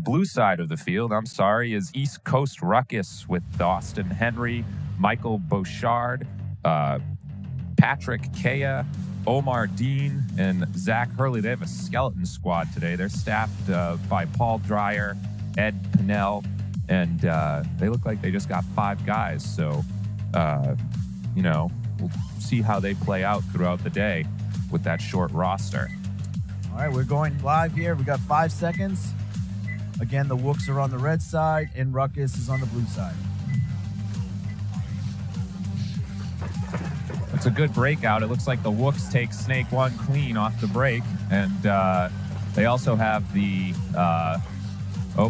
blue side of the field, I'm sorry, is East Coast Ruckus with Austin Henry, Michael Bouchard, Patrick Kea, Omar Dean, and Zach Hurley. They have a skeleton squad today. They're staffed by Paul Dreyer, Ed Pinnell, and they look like they just got 5 guys. So, you know, we'll see how they play out throughout the day with that short roster. All right, we're going live here. We got 5 seconds. Again, the Wooks are on the red side, and Ruckus is on the blue side. It's a good breakout. It looks like the Wooks take Snake 1 clean off the break. And they also have the...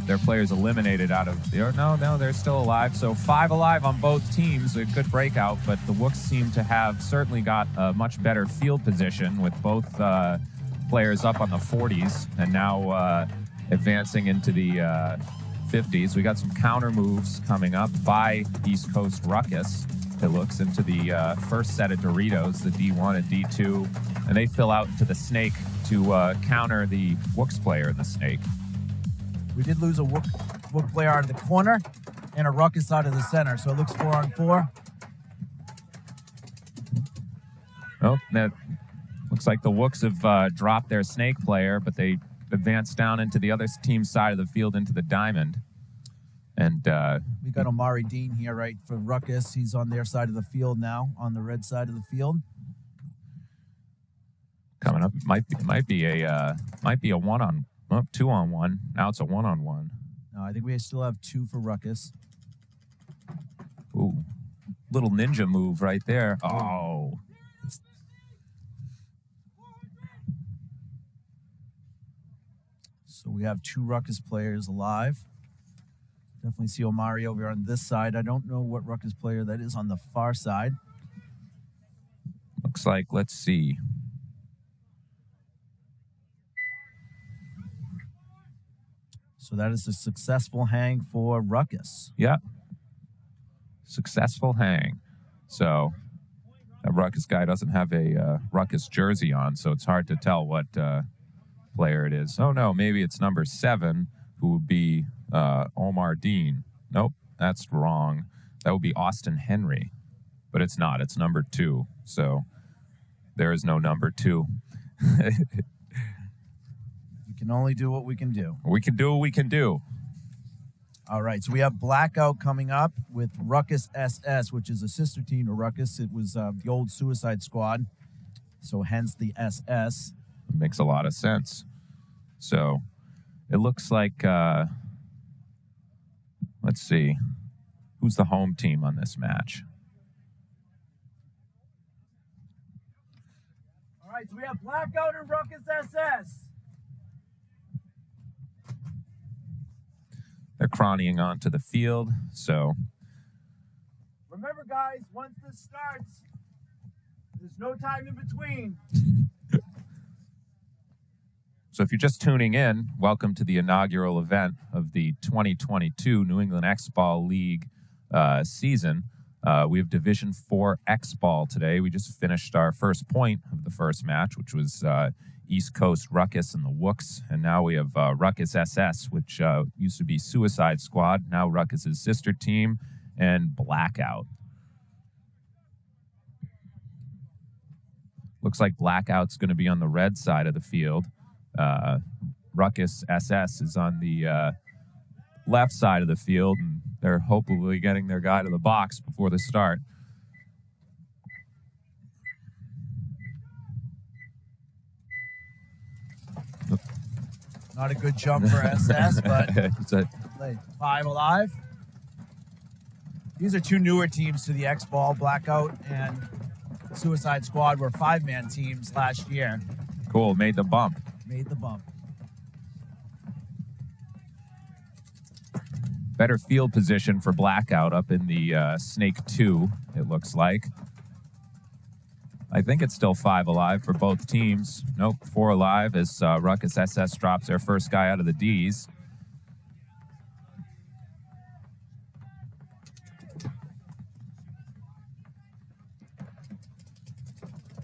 their player's eliminated out of... No, they're still alive. So 5 alive on both teams. A good breakout. But the Wooks seem to have certainly got a much better field position with both players up on the 40s. And now advancing into the 50s. We got some counter moves coming up by East Coast Ruckus. It looks into the first set of Doritos, the D1 and D2, and they fill out to the Snake to counter the Wooks player in the Snake. We did lose a Wook player out of the corner and a Ruckus out of the center, so it looks 4-on-4. Oh, that looks like the Wooks have dropped their Snake player, but they advanced down into the other team's side of the field into the Diamond. And we got Omari Dean here, right, for Ruckus. He's on their side of the field now, on the red side of the field. Coming up, might be a 2-on-1. Now it's a 1-on-1. No, I think we still have 2 for Ruckus. Ooh, little ninja move right there. Oh. So we have 2 Ruckus players alive. Definitely see Omari over here on this side. I don't know what Ruckus player that is on the far side. Looks like, let's see. So that is a successful hang for Ruckus. Yeah. Successful hang. So that Ruckus guy doesn't have a Ruckus jersey on, so it's hard to tell what player it is. Oh, no, maybe it's number 7, who would be Omar Dean. Nope, that's wrong. That would be Austin Henry, but it's not. It's number 2. So there is no number 2. We can only do what we can do. We can do what we can do. All right, so we have Blackout coming up with Ruckus SS, which is a sister team to Ruckus. It was the old Suicide Squad, so hence the SS. It makes a lot of sense. So it looks like, let's see, who's the home team on this match? All right, so we have Blackout and Ruckus SS. They're crawling onto the field, so. Remember, guys, once this starts, there's no time in between. So if you're just tuning in, welcome to the inaugural event of the 2022 New England X-Ball League season. We have Division 4 X-Ball today. We just finished our first point of the first match, which was East Coast Ruckus and the Wooks. And now we have Ruckus SS, which used to be Suicide Squad, now Ruckus's sister team, and Blackout. Looks like Blackout's going to be on the red side of the field. Ruckus SS is on the left side of the field, and they're hopefully getting their guy to the box before the start. Not a good jump for SS, but it's a 5 alive. These are 2 newer teams to the X-Ball. Blackout and Suicide Squad were 5-man teams last year. Cool, made the bump. Made the bump. Better field position for Blackout up in the Snake 2, it looks like. I think it's still 5 alive for both teams. Nope, 4 alive as Ruckus SS drops their first guy out of the Ds.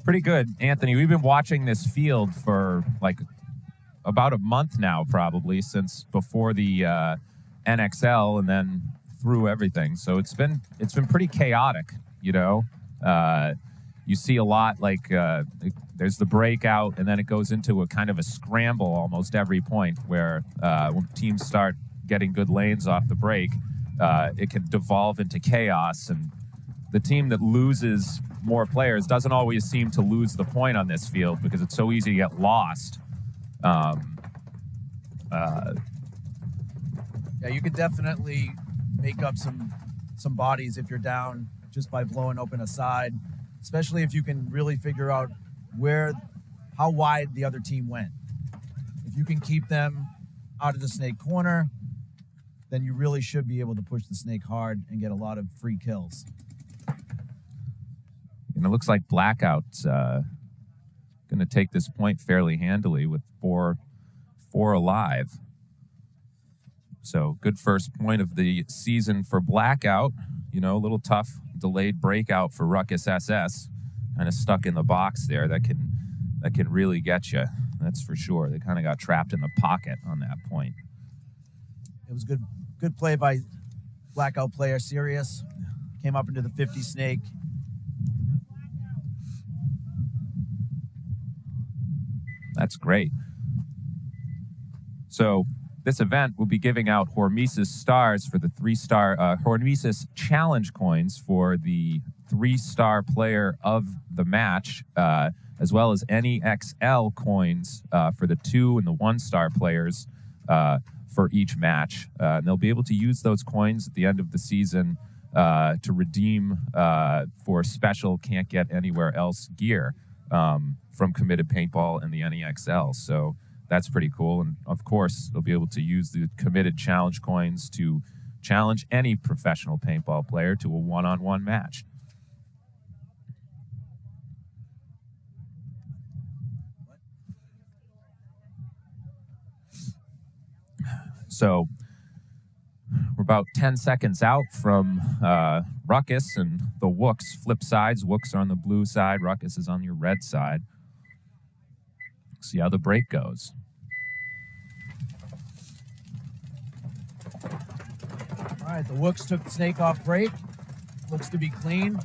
Pretty good, Anthony. We've been watching this field for like about a month now, probably, since before the NXL and then through everything. So it's been pretty chaotic, you know. You see a lot like there's the breakout, and then it goes into a kind of a scramble almost every point where when teams start getting good lanes off the break, it can devolve into chaos, and the team that loses more players doesn't always seem to lose the point on this field because it's so easy to get lost. Yeah, you could definitely make up some bodies if you're down just by blowing open a side, especially if you can really figure out how wide the other team went. If you can keep them out of the snake corner, then you really should be able to push the snake hard and get a lot of free kills. And it looks like Blackout's going to take this point fairly handily with four alive. So good first point of the season for Blackout. You know, a little tough delayed breakout for Ruckus SS. Kind of stuck in the box there. That can really get you. That's for sure. They kind of got trapped in the pocket on that point. It was good play by Blackout player Sirius. Came up into the 50 snake. That's great. So this event will be giving out Hormesis stars for the 3-star Hormesis challenge coins for the 3-star player of the match, as well as any XL coins for the 2 and the 1-star players for each match. And they'll be able to use those coins at the end of the season to redeem for special can't get anywhere else gear from Committed Paintball and the NEXL. So that's pretty cool. And of course, they'll be able to use the Committed challenge coins to challenge any professional paintball player to a one-on-one match. So we're about 10 seconds out from Ruckus and the Wooks flip sides. Wooks are on the blue side. Ruckus is on your red side. See how the break goes. All right, the Wooks took the snake off break. Looks to be clean.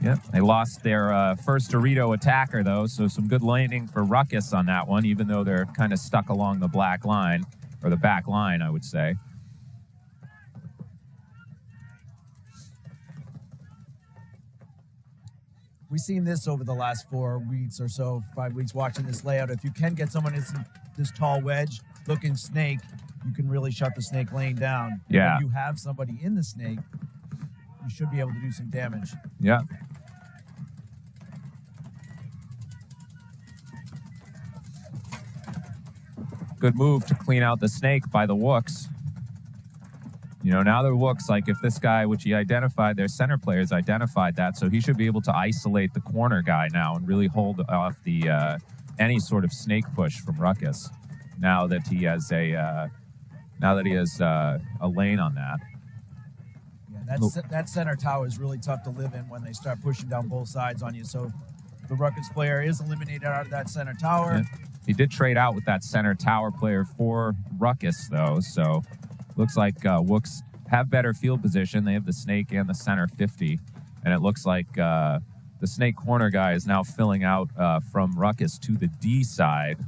Yep, they lost their first Dorito attacker, though, so some good laning for Ruckus on that one, even though they're kind of stuck along the black line, or the back line, I would say. We've seen this over the last 4 weeks or so, 5 weeks, watching this layout. If you can get someone in this tall wedge looking snake, you can really shut the snake lane down. Yeah. If you have somebody in the snake, you should be able to do some damage. Yeah. Good move to clean out the snake by the Wooks. You know, now the Wooks, like if this guy, which he identified, their center players identified that, so he should be able to isolate the corner guy now and really hold off the any sort of snake push from Ruckus. Now that he has a lane on that. Yeah, that center tower is really tough to live in when they start pushing down both sides on you. So the Ruckus player is eliminated out of that center tower. Yeah. He did trade out with that center tower player for Ruckus, though, so looks like Wooks have better field position. They have the snake and the center 50, and it looks like the snake corner guy is now filling out from Ruckus to the D side,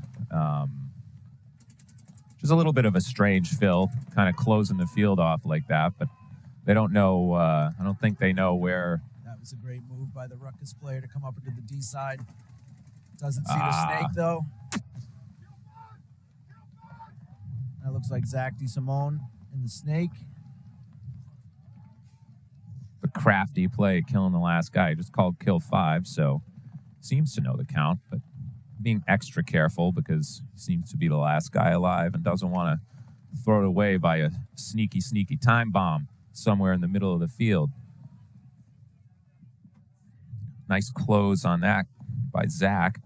which is a little bit of a strange fill, kind of closing the field off like that, but they don't know, I don't think they know where. That was a great move by the Ruckus player to come up into the D side. Doesn't see the snake, though. That looks like Zach DeSimone in the snake. The crafty play, killing the last guy. He just called kill 5, so seems to know the count, but being extra careful because he seems to be the last guy alive and doesn't want to throw it away by a sneaky, sneaky time bomb somewhere in the middle of the field. Nice close on that by Zach.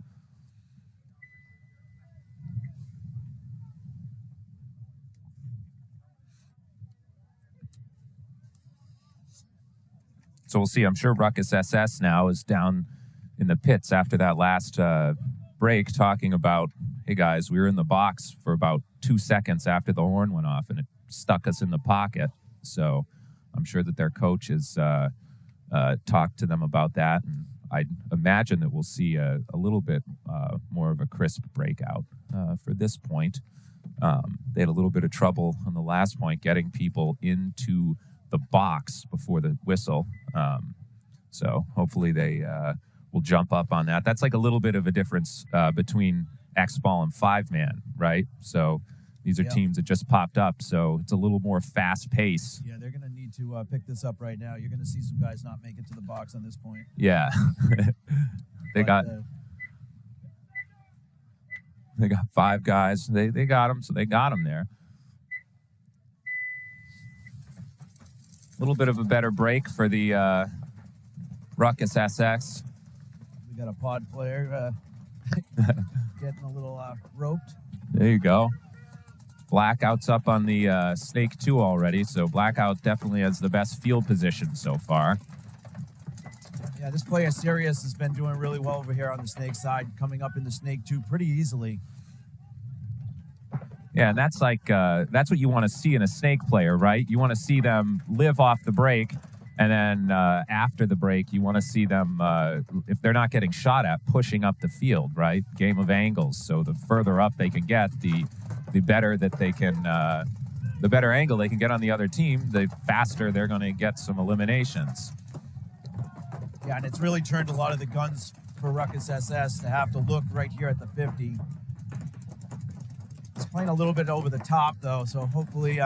So we'll see. I'm sure Ruckus SS now is down in the pits after that last break talking about, hey guys, we were in the box for about 2 seconds after the horn went off, and it stuck us in the pocket. So I'm sure that their coach has talked to them about that, and I imagine that we'll see a little bit more of a crisp breakout for this point. They had a little bit of trouble on the last point getting people into the box before the whistle. So hopefully they will jump up on that. That's like a little bit of a difference between X-Ball and 5-man, right? So these are teams that just popped up, so it's a little more fast pace. Yeah, they're going to need to pick this up right now. You're going to see some guys not make it to the box on this point. Yeah. They got 5 guys. They got them, so they got them there. A little bit of a better break for the Ruckus SX. We got a pod player getting a little roped. There you go. Blackout's up on the Snake 2 already, so Blackout definitely has the best field position so far. Yeah, this player, Sirius, has been doing really well over here on the Snake side, coming up in the Snake 2 pretty easily. Yeah, and that's like, that's what you want to see in a Snake player, right? You want to see them live off the break, and then after the break, you want to see them, if they're not getting shot at, pushing up the field, right? Game of angles. So the further up they can get, the better that they can, the better angle they can get on the other team, the faster they're going to get some eliminations. Yeah, and it's really turned a lot of the guns for Ruckus SS to have to look right here at the 50. He's playing a little bit over the top, though, so hopefully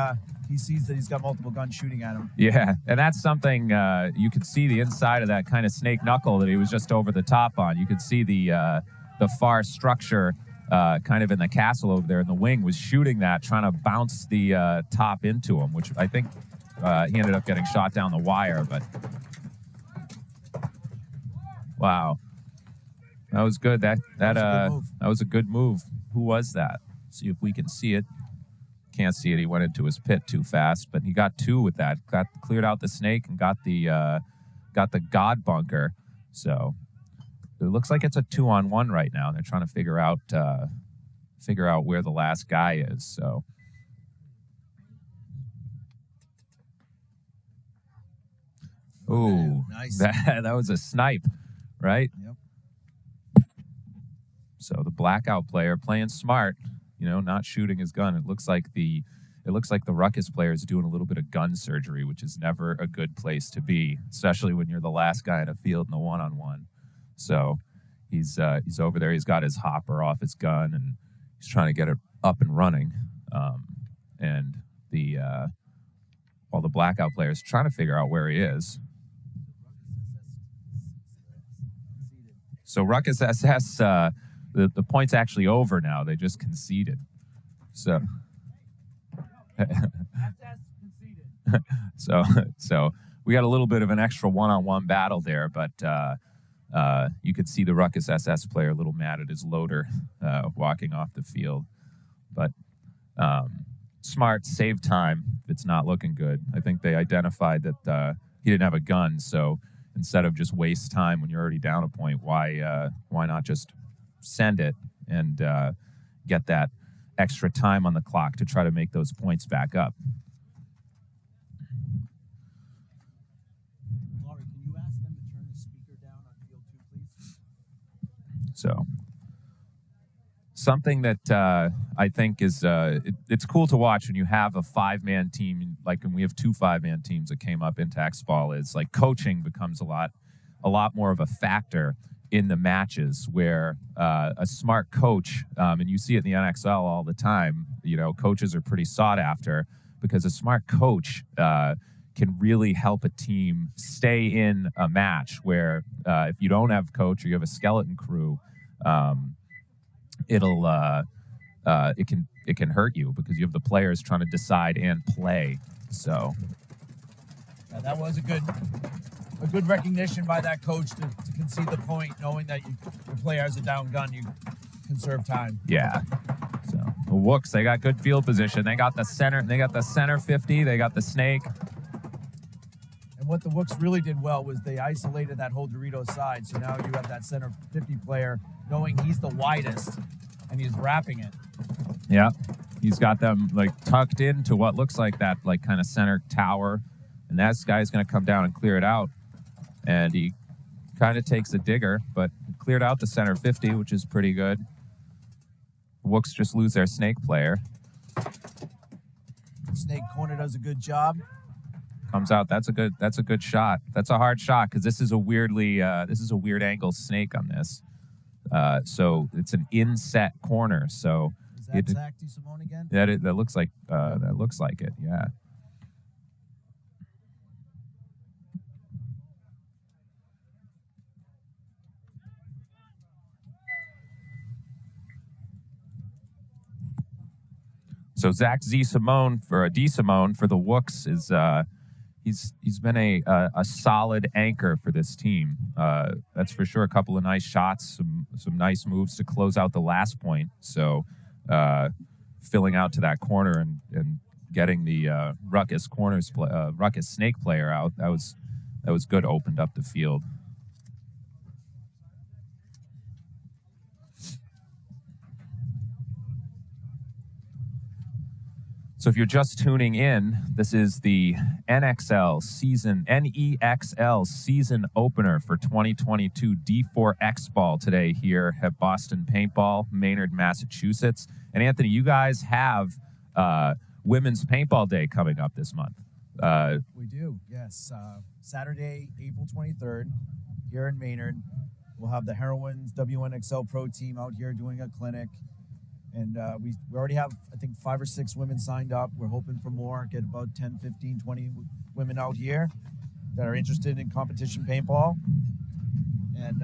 he sees that he's got multiple guns shooting at him. Yeah, and that's something you could see the inside of that kind of snake knuckle that he was just over the top on. You could see the far structure kind of in the castle over there in the wing was shooting that, trying to bounce the top into him, which I think he ended up getting shot down the wire, but wow. That was good. That was a good move. Who was that? See if we can see it. Can't see it. He went into his pit too fast, but he got 2 with that. Cleared out the snake and got the God bunker. So it looks like it's a 2-on-1 right now. They're trying to figure out where the last guy is. So ooh, nice. That was a snipe, right? Yep. So the Blackout player playing smart, you know, not shooting his gun. It looks like the Ruckus player is doing a little bit of gun surgery, which is never a good place to be, especially when you're the last guy in a field in the 1-on-1. So he's over there. He's got his hopper off his gun, and he's trying to get it up and running. And while the Blackout player is trying to figure out where he is. So Ruckus SS, the point's actually over now. They just conceded. So, so we got a little bit of an extra 1-on-1 battle there, but you could see the Ruckus SS player a little mad at his loader walking off the field. But smart, save time if it's not looking good. I think they identified that he didn't have a gun, so instead of just waste time when you're already down a point, why not just send it and get that extra time on the clock to try to make those points back up. Laurie, can you ask them to turn the speaker down on field 2, please? So something that I think is it's cool to watch when you have a 5-man team, like when we have 2 5-man teams that came up into X-Ball, is like coaching becomes a lot more of a factor in the matches, where a smart coach, and you see it in the NXL all the time, you know, coaches are pretty sought after because a smart coach can really help a team stay in a match where if you don't have a coach or you have a skeleton crew, it can hurt you because you have the players trying to decide and play. So yeah, that was a good recognition by that coach to concede the point, knowing that your player has a down gun, you conserve time. Yeah. So the Wooks, they got good field position. They got the center 50, they got the snake. And what the Wooks really did well was they isolated that whole Doritos side. So now you have that center 50 player knowing he's the widest, And he's wrapping it. Yeah. He's got them like tucked into what looks like that like kind of center tower. And that guy's going to come down and clear it out. And he kind of takes a digger, but cleared out the center 50, which is pretty good. Wooks just lose their snake player. Snake corner does a good job. Comes out. That's a good shot. That's a hard shot because this is a weird angle snake on this. So it's an inset corner. So is that Zach DeSimone again? That looks like it. Yeah. So Zach DeSimone for the Wooks is he's been a solid anchor for this team. That's for sure. A couple of nice shots, some nice moves to close out the last point. So filling out to that corner and getting the ruckus snake player out. That was good. Opened up the field. So if you're just tuning in, this is the NEXL season opener for 2022 D4X Ball today here at Boston Paintball, Maynard, Massachusetts. And Anthony, you guys have Women's Paintball Day coming up this month. We do, yes. Saturday, April 23rd, here in Maynard. We'll have the Heroines WNXL Pro team out here doing a clinic. And we already have, I think, 5 or 6 women signed up. We're hoping for more, get about 10, 15, 20 women out here that are interested in competition paintball. And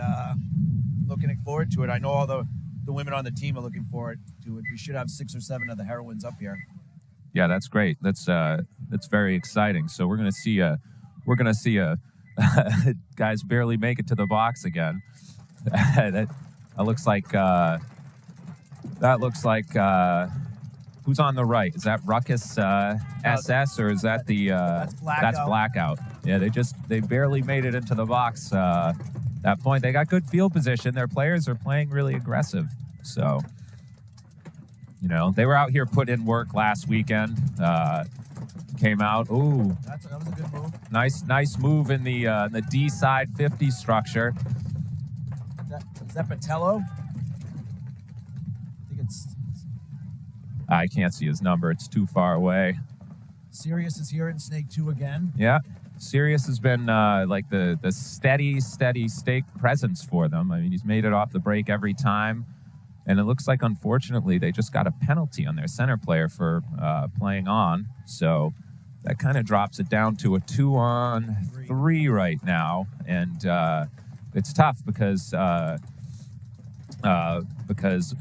looking forward to it. I know all the women on the team are looking forward to it. We should have 6 or 7 of the Heroines up here. Yeah, that's great. That's very exciting. So we're gonna see a guys barely make it to the box again. that looks like. That looks like who's on the right? Is that Ruckus SS or is that the that's Blackout? Yeah, they barely made it into the box. That point, they got good field position. Their players are playing really aggressive. So, you know, they were out here putting in work last weekend. Came out. Ooh, that was a good move. Nice move in the D side 50 structure. Is that Patello? I can't see his number. It's too far away. Sirius is here in Snake 2 again. Yeah. Sirius has been like the steady stake presence for them. I mean, he's made it off the break every time. And it looks like, unfortunately, they just got a penalty on their center player for playing on. So that kind of drops it down to a 2-on-3 right now. And it's tough because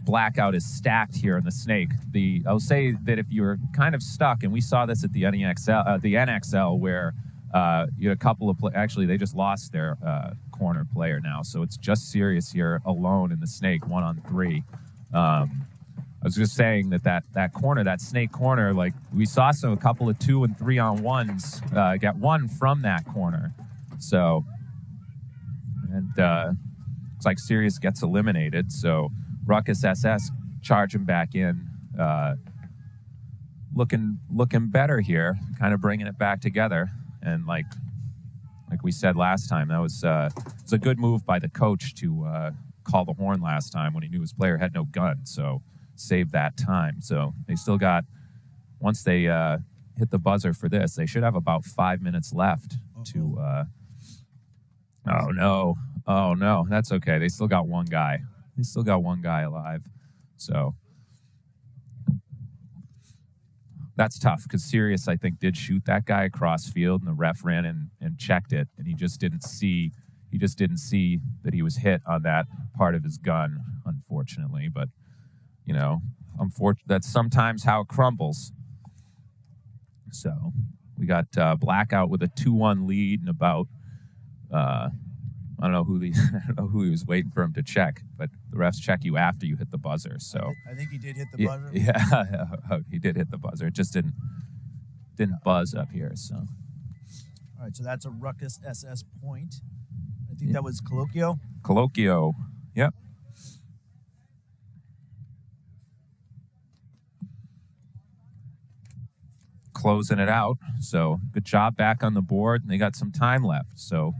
Blackout is stacked here in the Snake. I'll say that if you're kind of stuck, and we saw this at the NEXL, where you had a couple of actually they just lost their corner player now, so it's just Sirius here alone in the Snake 1-on-3. I was just saying that corner, that Snake corner, like we saw a couple of 2- and 3-on-1s get one from that corner. So looks like Sirius gets eliminated, so Ruckus SS charging back in, looking better here, kind of bringing it back together. And like we said last time, that was it's a good move by the coach to call the horn last time when he knew his player had no gun, so save that time. So they still got, once they hit the buzzer for this, they should have about 5 minutes left to. Oh no, that's okay. They still got one guy. They still got one guy alive. So that's tough because Sirius, I think, did shoot that guy across field, and the ref ran and checked it, and he just didn't see that he was hit on that part of his gun, unfortunately. But you know, that's sometimes how it crumbles. So we got Blackout with a 2-1 lead and about I don't know who he was waiting for him to check, but the refs check you after you hit the buzzer. So I think he did hit the buzzer. Yeah, he did hit the buzzer. It just didn't buzz up here. So all right, so that's a Ruckus SS point. I think that was Colloquio. Yep. closing it out. So good job back on the board. And they got some time left. So,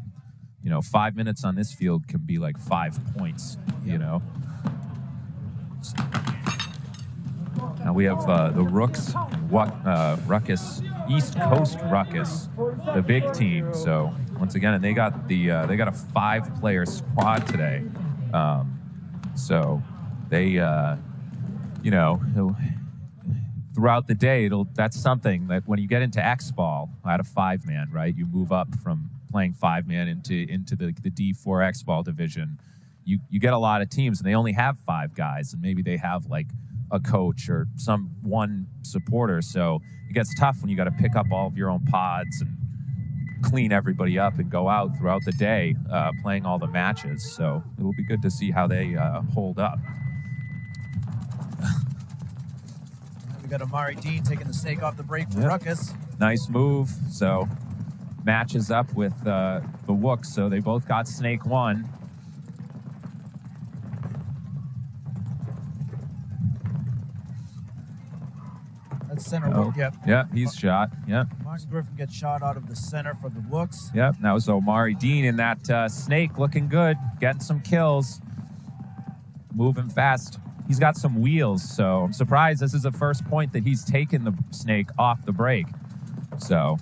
5 minutes on this field can be like 5 points, Now we have the Rooks, Ruckus, East Coast Ruckus, the big team. So once again, and they got a 5-player squad today. So they, throughout the day, that's something that when you get into X-Ball out of 5-man, right, you move up from playing 5-man into the D4 X-Ball division. You get a lot of teams, and they only have 5 guys, and maybe they have like a coach or one supporter. So it gets tough when you got to pick up all of your own pods and clean everybody up and go out throughout the day playing all the matches. So it'll be good to see how they hold up. We got Amari Dean taking the snake off the break for Ruckus. Nice move. So matches up with the Wooks. So they both got snake 1. That's center Wook, yep. Yeah, he's shot. Yep. Martin Griffin gets shot out of the center for the Wooks. Yep, that was Omari Dean in that snake, looking good, getting some kills, moving fast. He's got some wheels, so I'm surprised this is the first point that he's taken the snake off the break. So,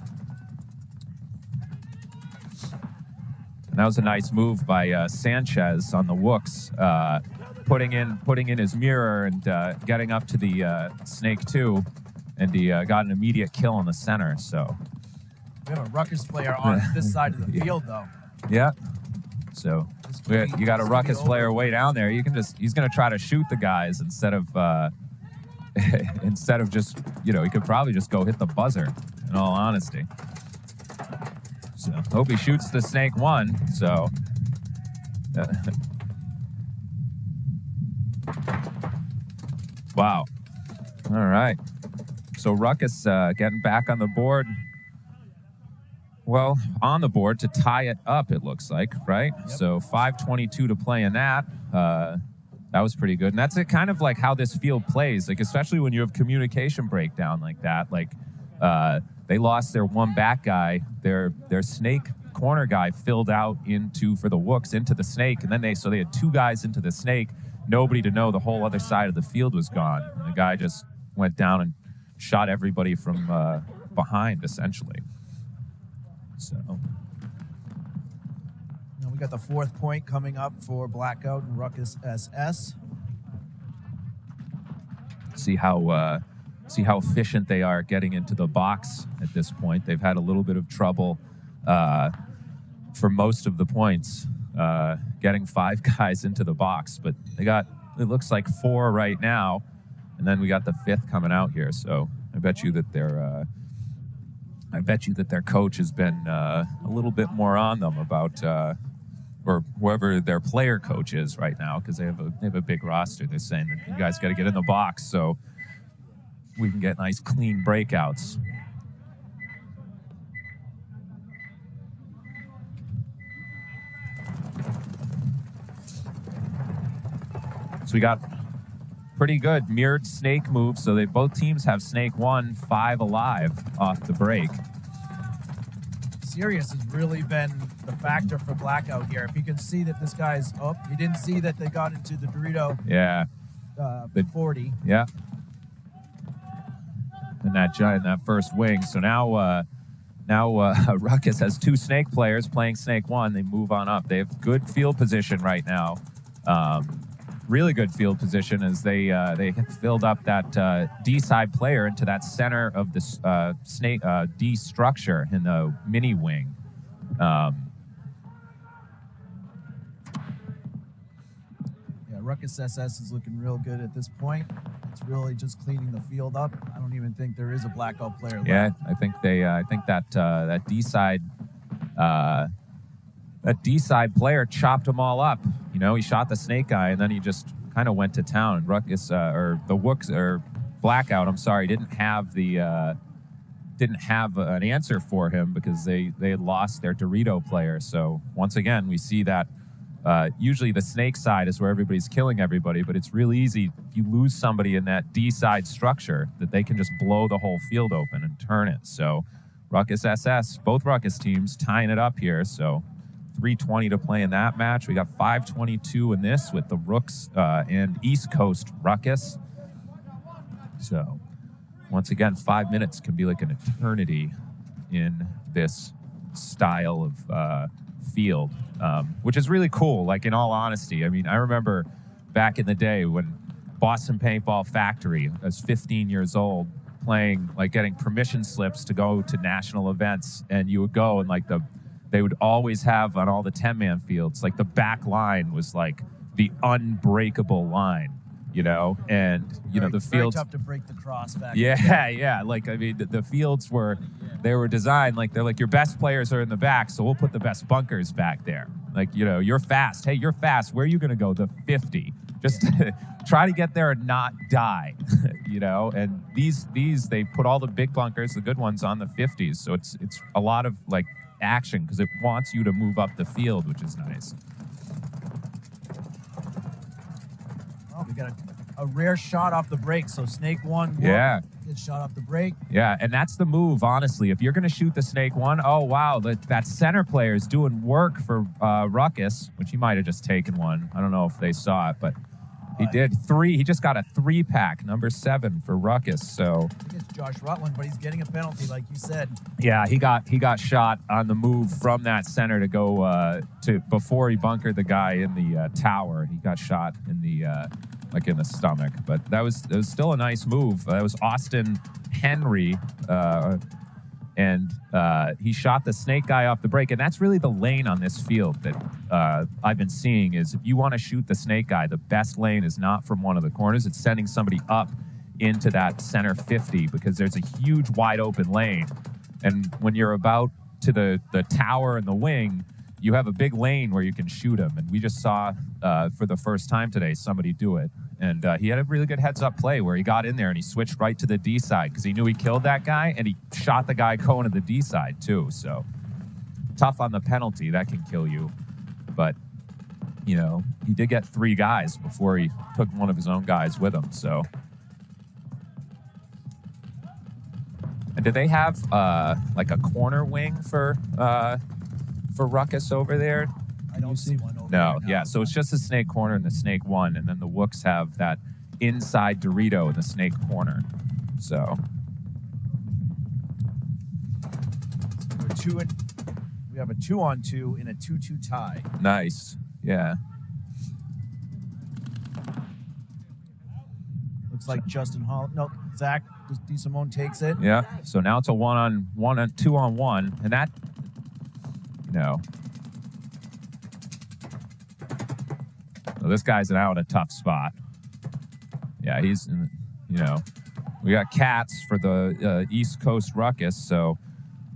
and that was a nice move by Sanchez on the Wooks, putting in his mirror and getting up to the snake 2, and he got an immediate kill in the center. So we have a Ruckus player on this side of the field, though. Yeah. So you got a Ruckus player way down there. He's going to try to shoot the guys instead of just, he could probably just go hit the buzzer, in all honesty. So hope he shoots the snake 1. So wow. All right. So Ruckus getting back on the board. Well, on the board to tie it up, it looks like, right? Yep. So 5:22 to play in that. That was pretty good. And that's kind of like how this field plays, like especially when you have communication breakdown like that. Like they lost their 1 back guy, their snake corner guy filled out for the Wooks into the snake, and then they had 2 guys into the snake, nobody to know the whole other side of the field was gone. And the guy just went down and shot everybody from behind, essentially. So now we got the 4th point coming up for Blackout and Ruckus SS. See how efficient they are getting into the box at this point. They've had a little bit of trouble for most of the points getting 5 guys into the box, but they got, it looks like 4 right now, and then we got the 5th coming out here. So I bet you that their coach has been a little bit more on them about, or whoever their player coach is right now, because they have a big roster. They're saying that you guys got to get in the box so we can get nice clean breakouts. So we got pretty good mirrored snake move. So both teams have snake 1, 5 alive off the break. Sirius has really been the factor for Blackout here. If you can see that this guy's up, you didn't see that they got into the Dorito. Yeah. 40. Yeah. And that first wing. So now Ruckus has 2 snake players playing snake 1. They move on up. They have good field position right now. Really good field position as they filled up that D side player into that center of the snake D structure in the mini wing. Yeah, Ruckus SS is looking real good at this point. It's really just cleaning the field up. I don't even think there is a Blackout player left. Yeah, I think that D side. That D-side player chopped them all up. He shot the snake guy, and then he just kind of went to town. Ruckus, or the Wooks, or Blackout, I'm sorry, didn't have an answer for him because they had lost their Dorito player. So once again, we see that Usually the snake side is where everybody's killing everybody, but it's really easy if you lose somebody in that D side structure that they can just blow the whole field open and turn it. So Ruckus SS, both Ruckus teams tying it up here. So 3:20 to play in that match. We got 5:22 in this with the Rooks and East Coast Ruckus. So once again, 5 minutes can be like an eternity in this style of field, which is really cool. Like, in all honesty, I mean, I remember back in the day when Boston Paintball Factory, I was 15 years old, playing, like, getting permission slips to go to national events, and you would go and, like, they would always have on all the 10-man fields, like, the back line was like the unbreakable line, you know, and you know, the fields, very tough to break the cross back. Yeah. Like, I mean, the fields were, they were designed like, they're like, your best players are in the back, so we'll put the best bunkers back there. Like, you know, you're fast. Hey, you're fast. Where are you going to go? The 50. Just try to get there and not die, you know. And these they put all the big bunkers, the good ones, on the 50s. So it's a lot of like action because it wants you to move up the field, which is nice. Oh, we got a rare shot off the break. So Snake 1, yeah, gets shot off the break. Yeah, and that's the move, honestly. If you're going to shoot the Snake 1, oh, wow, that center player is doing work for Ruckus, which he might have just taken one. I don't know if they saw it, but he did 3. He just got a 3-pack, number 7 for Ruckus. So I think it's Josh Rutland, but he's getting a penalty, like you said. Yeah, he got shot on the move from that center to go to before he bunkered the guy in the tower. He got shot in the like in the stomach, but that was still a nice move. That was Austin Henry, and he shot the snake guy off the break. And that's really the lane on this field that I've been seeing is if you want to shoot the snake guy, the best lane is not from one of the corners. It's sending somebody up into that center 50 because there's a huge wide open lane. And when you're about to the tower and the wing, you have a big lane where you can shoot him. And we just saw for the first time today somebody do it. And he had a really good heads-up play where he got in there and he switched right to the D side because he knew he killed that guy, and he shot the guy going to the D side too. So tough on the penalty. That can kill you. But, you know, he did get 3 guys before he took one of his own guys with him. So. And did they have like a corner wing for Ruckus over there? I don't see one over there. No, yeah. So it's just the Snake corner and the Snake 1, and then the Wooks have that inside Dorito in the Snake corner. So we have a 2-on-2 in a 2-2 tie. Nice. Yeah. Looks like Justin Hall. No, Zach DeSimone takes it. Yeah. So now it's a 1-on-1 and 2-on-1, and that, you know. So this guy's now in a tough spot. Yeah, he's, you know, we got Cats for the East Coast Ruckus, so,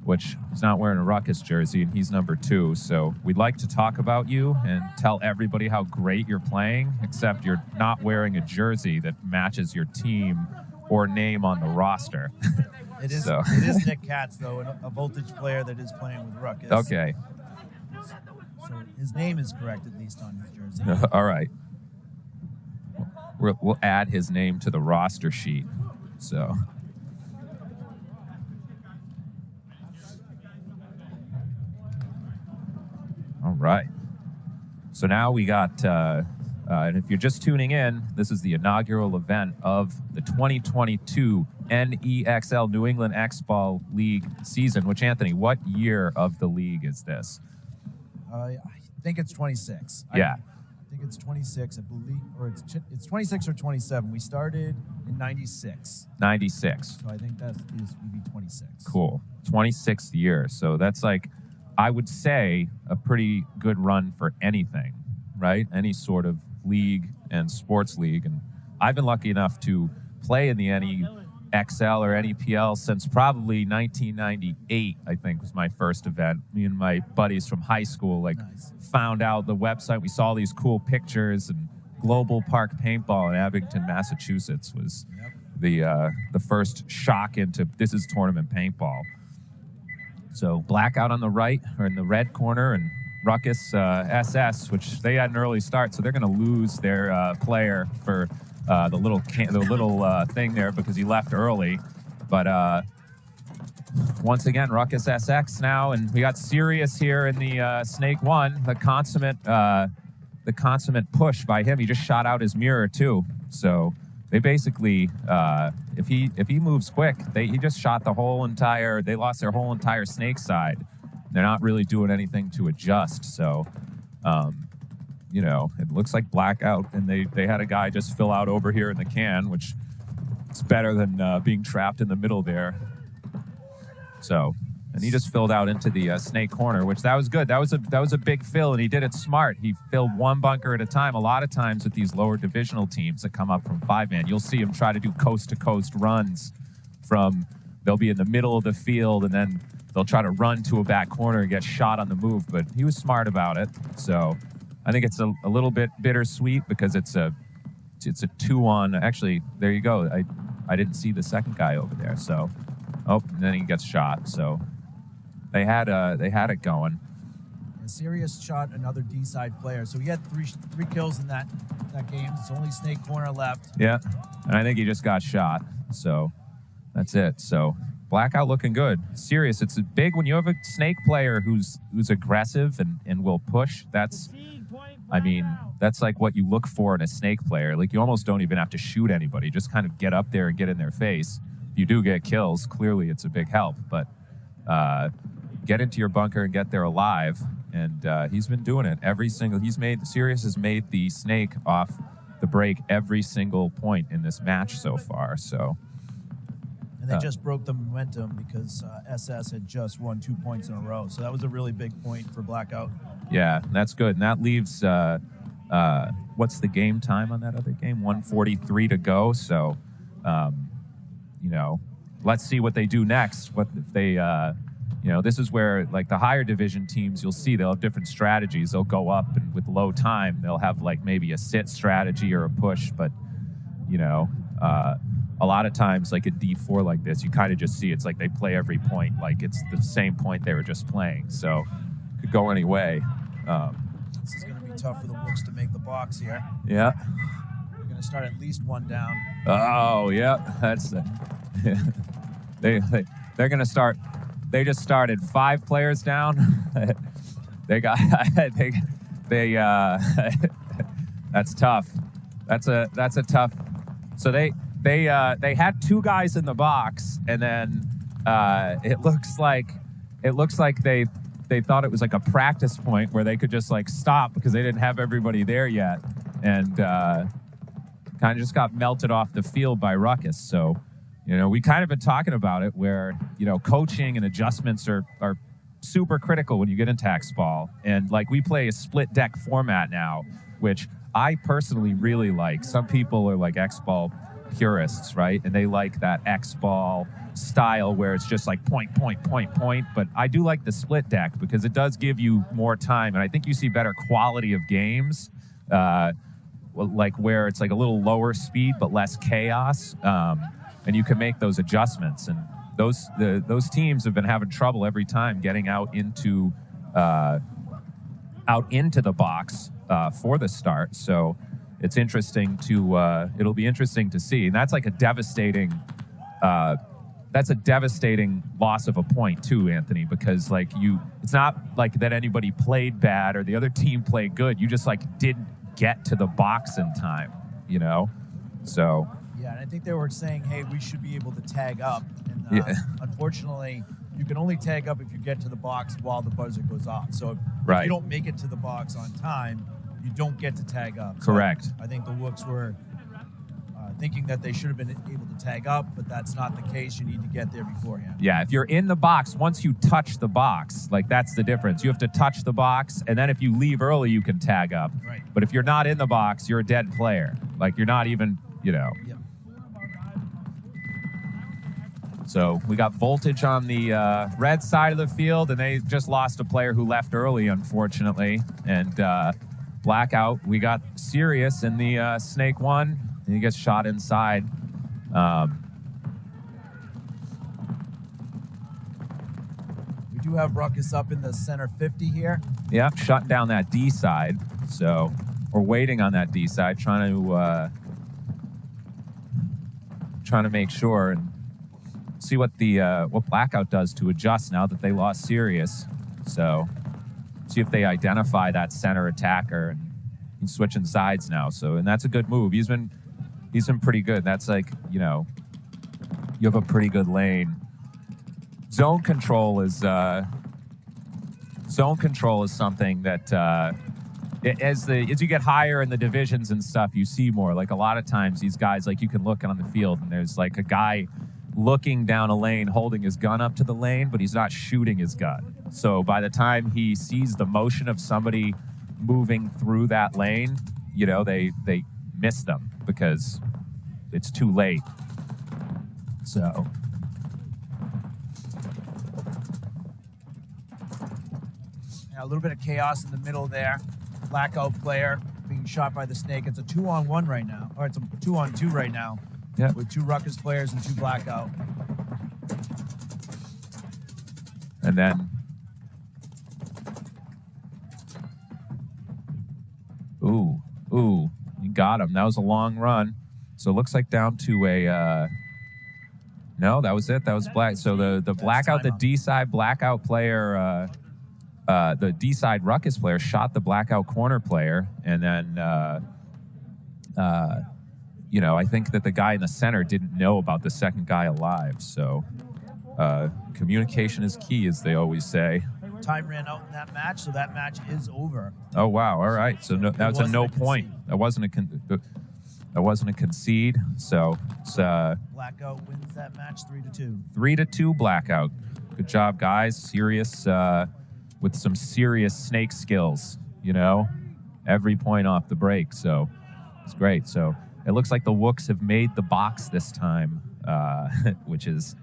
which he's not wearing a Ruckus jersey, and he's number 2. So we'd like to talk about you and tell everybody how great you're playing, except you're not wearing a jersey that matches your team or name on the roster. It is Nick Katz, though, a Voltage player that is playing with Ruckus. Okay. So his name is correct, at least on his jersey. All right. We'll add his name to the roster sheet. So. All right. So now we got, and if you're just tuning in, this is the inaugural event of the 2022 NEXL New England X-Ball League season, which, Anthony, what year of the league is this? I think it's 26. Yeah. I think it's 26, I believe, or it's 26 or 27. We started in 96. 96. So I think that would be 26. Cool. 26th year. So that's like, I would say, a pretty good run for anything, right? Any sort of league and sports league. And I've been lucky enough to play in the NEXL or NEPL since probably 1998, I think, was my first event. Me and my buddies from high school, found out the website. We saw these cool pictures, and Global Park Paintball in Abington, Massachusetts was the first shock into this is tournament paintball. So Blackout on the right, or in the red corner, and Ruckus SS, which they had an early start, so they're going to lose their player for the little thing there because he left early. But once again, Ruckus SX now, and we got Sirius here in the Snake 1, the consummate push by him. He just shot out his mirror too. So they basically, if he moves quick, he just shot the whole entire. They lost their whole entire Snake side. They're not really doing anything to adjust. So, you know, it looks like blackout, and they had a guy just fill out over here in the can, which is better than being trapped in the middle there. So, and he just filled out into the Snake corner, which that was good. That was a big fill, and he did it smart. He filled one bunker at a time. A lot of times with these lower divisional teams that come up from 5-man, you'll see him try to do coast-to-coast runs from, they'll be in the middle of the field, and then they'll try to run to a back corner and get shot on the move, but he was smart about it. So I think it's a little bit bittersweet because it's a 2-on. Actually, there you go. I didn't see the second guy over there, so... Oh, and then he gets shot. So they had it going. And Sirius shot another D-side player, so he had three kills in that game. It's only Snake corner left. Yeah, and I think he just got shot. So that's it. So blackout looking good. Sirius, it's big when you have a Snake player who's aggressive and will push. That's like what you look for in a Snake player. Like you almost don't even have to shoot anybody. Just kind of get up there and get in their face. If you do get kills, clearly it's a big help, but get into your bunker and get there alive. And he's been doing it Sirius has made the Snake off the break every single point in this match so far. So, and they just broke the momentum because SS had just won 2 points in a row. So that was a really big point for blackout. Yeah, that's good. And that leaves, what's the game time on that other game? 1:43 to go. So, you know, let's see what they do next. What if they, you know, this is where like the higher division teams, you'll see they'll have different strategies. They'll go up and with low time, they'll have like maybe a sit strategy or a push. But, you know, a lot of times like a D4 like this, you kind of just see it's like they play every point like it's the same point they were just playing. So it could go any way. This is going to be tough for the Wolves to make the box here. Yeah. We're going to start at least one down. Oh, yeah. That's they're going to start. They just started 5 players down. They got that's tough. That's a tough. So they had 2 guys in the box, and then it looks like they thought it was like a practice point where they could just like stop because they didn't have everybody there yet, and kind of just got melted off the field by Ruckus. So, you know, we kind of been talking about it where, you know, coaching and adjustments are super critical when you get into X-Ball. And like we play a split deck format now, which I personally really like. Some people are like X-Ball purists, right? And they like that X-Ball style where it's just like point. But I do like the split deck because it does give you more time. And I think you see better quality of games, like where it's like a little lower speed but less chaos. And you can make those adjustments. And those teams have been having trouble every time getting out into the box for the start. So it's interesting to it'll be interesting to see. And that's like a devastating loss of a point too, Anthony, because like it's not like that anybody played bad or the other team played good. You just like didn't get to the box in time, you know? So yeah, and I think they were saying, hey, we should be able to tag up. And unfortunately, you can only tag up if you get to the box while the buzzer goes off. So if you don't make it to the box on time, you don't get to tag up. Correct. So I think the Wooks were thinking that they should have been able to tag up, but that's not the case. You need to get there beforehand. Yeah, if you're in the box, once you touch the box, like that's the difference. You have to touch the box, and then if you leave early, you can tag up. Right. But if you're not in the box, you're a dead player. Like you're not even, you know. Yep. So we got Voltage on the red side of the field, and they just lost a player who left early, unfortunately. And Blackout, we got Sirius in the Snake 1, and he gets shot inside. We do have Ruckus up in the center 50 here. Yep, shutting down that D side. So we're waiting on that D side, trying to make sure and see what the what Blackout does to adjust now that they lost Sirius. So see if they identify that center attacker, and he's switching sides now. So, and that's a good move. He's been pretty good. That's like, you know, you have a pretty good lane. Zone control is something that as you get higher in the divisions and stuff, you see more. Like a lot of times these guys, like you can look on the field and there's like a guy looking down a lane holding his gun up to the lane, but he's not shooting his gun. So by the time he sees the motion of somebody moving through that lane, you know, they miss them because it's too late. So yeah, a little bit of chaos in the middle there. Blackout player being shot by the snake. It's a 2-on-1 right now, or it's a 2-on-2 right now. Yeah. With 2 Ruckus players and 2 Blackout. And then ooh, you got him. That was a long run. So it looks like down to a no, that was it. That was black. So the Blackout, the D side Blackout player, the D side Ruckus player shot the Blackout corner player, and then you know, I think that the guy in the center didn't know about the second guy alive. So communication is key, as they always say. Time ran out in that match, so that match is over. Oh wow! All right, so no, that was a no point. That wasn't a concede. So it's Blackout wins that match 3-2. 3-2 Blackout. Good job, guys. Serious with some serious snake skills. You know, every point off the break. So it's great. So it looks like the Wooks have made the box this time, which is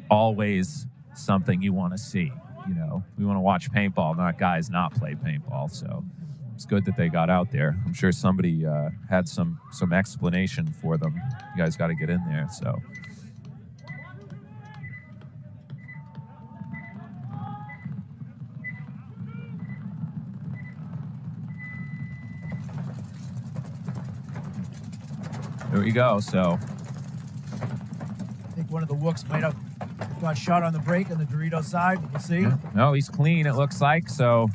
always something you want to see. You know, we want to watch paintball, not guys not play paintball. So it's good that they got out there. I'm sure somebody had some explanation for them. You guys got to get in there. So there we go. So I think one of the Wooks might have got shot on the break on the Dorito side. We'll see. No, he's clean, it looks like. So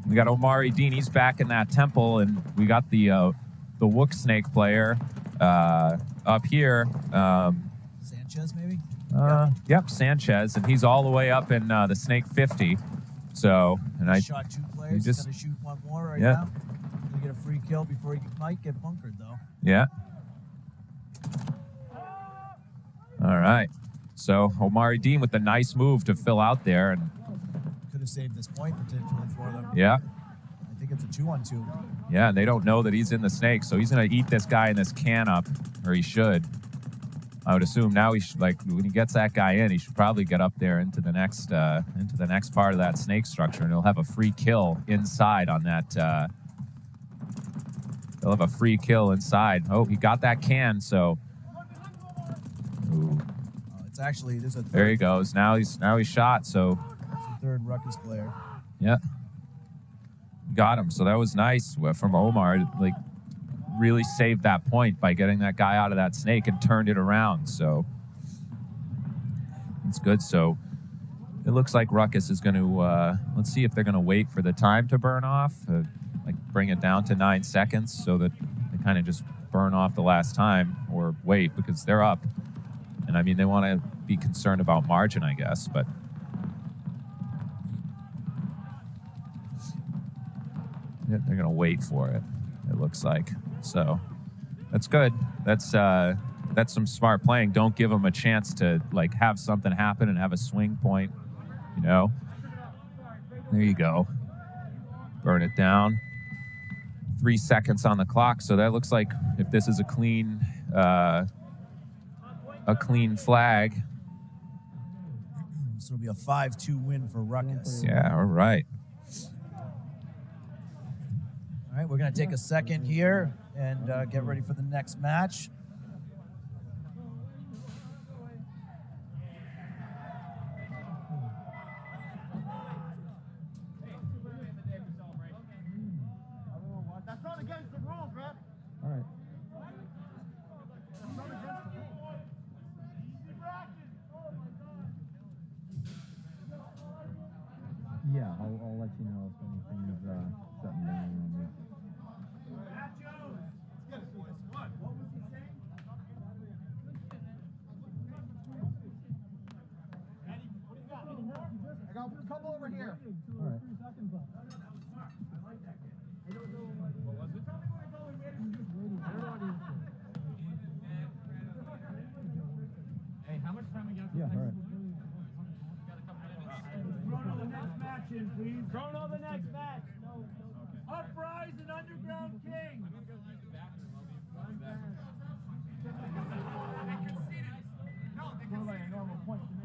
we got Omari Dean. He's back in that temple, and we got the Wook snake player up here. Sanchez, maybe? Yep, Sanchez, and he's all the way up in the snake 50. So, and I shot 2 players. He's going to shoot 1 more right now. Going to get a free kill before he might get bunkered, though. Yeah. All right. So Omari Dean with the nice move to fill out there, and could have saved this point potentially for them. Yeah. I think it's a 2-on-2. Yeah, and they don't know that he's in the snake, so he's going to eat this guy in this can up, or he should. I would assume now he should, like, when he gets that guy in, he should probably get up there into the next part of that snake structure, and he'll have a free kill inside on that. He'll have a free kill inside. Oh, he got that can, so. Ooh. It's actually, there's a third. There he goes. Now he's shot. So there's a 3rd Ruckus player. Yeah, got him. So that was nice from Omar. Like, really saved that point by getting that guy out of that snake and turned it around. So it's good. So it looks like Ruckus is going to. Let's see if they're going to wait for the time to burn off. Like bring it down to 9 seconds so that they kind of just burn off the last time, or wait because they're up. And I mean, they want to be concerned about margin, I guess, but yeah, they're going to wait for it, it looks like. So that's good. That's some smart playing. Don't give them a chance to, like, have something happen and have a swing point, you know. There you go. Burn it down. 3 seconds on the clock. So that looks like if this is a clean flag. So it'll be a 5-2 win for Ruckus. Yeah, all right. All right, we're going to take a second here and get ready for the next match. let you know if anything's shutting down on me. I got a couple over here. All right. Hey, how much time we got? Yeah, all right. Chrono the next match in, please. Chrono the next match. Uprise and Underground King. More like a normal point to me.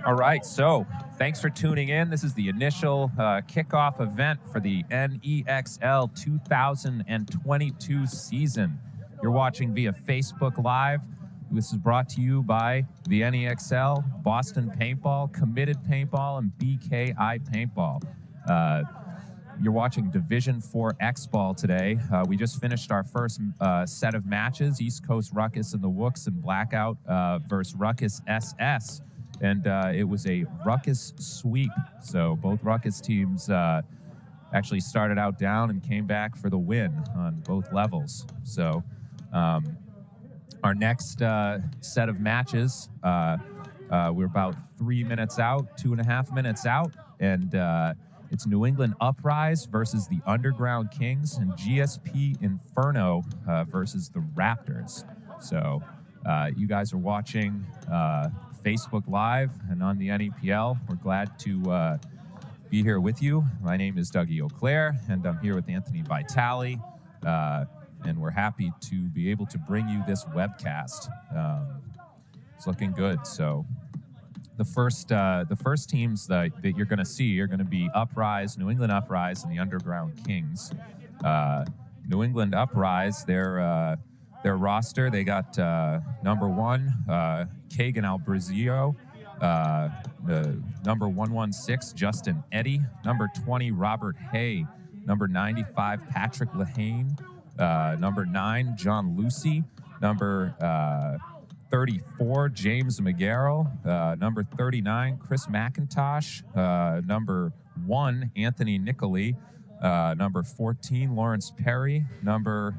All right, so thanks for tuning in. This is the initial kickoff event for the NEXL 2022 season. You're watching via Facebook Live. This is brought to you by the NEXL, Boston Paintball, Committed Paintball, and BKI Paintball. You're watching Division 4 X-Ball today. We just finished our first set of matches, East Coast Ruckus and the Wooks and Blackout versus Ruckus SS. And it was a Ruckus sweep. So both Ruckus teams actually started out down and came back for the win on both levels. So our next set of matches, we're about 3 minutes out, 2.5 minutes out, and it's New England Uprise versus the Underground Kings and GSP Inferno versus the Raptors. So you guys are watching Facebook Live and on the NEPL. We're glad to be here with you. My name is Dougie Auclair, and I'm here with Anthony Vitale, and we're happy to be able to bring you this webcast. It's looking good. So the first teams that you're going to see are going to be Uprise, New England Uprise, and the Underground Kings. New England Uprise, their roster, they got number 1, Kagan Albrizio, number 116, Justin Eddy, number 20, Robert Hay, number 95, Patrick Lehane, number 9, John Lucy, number 34, James McGarrell, number 39, Chris McIntosh, number 1, Anthony Nicoli, number 14, Lawrence Perry, number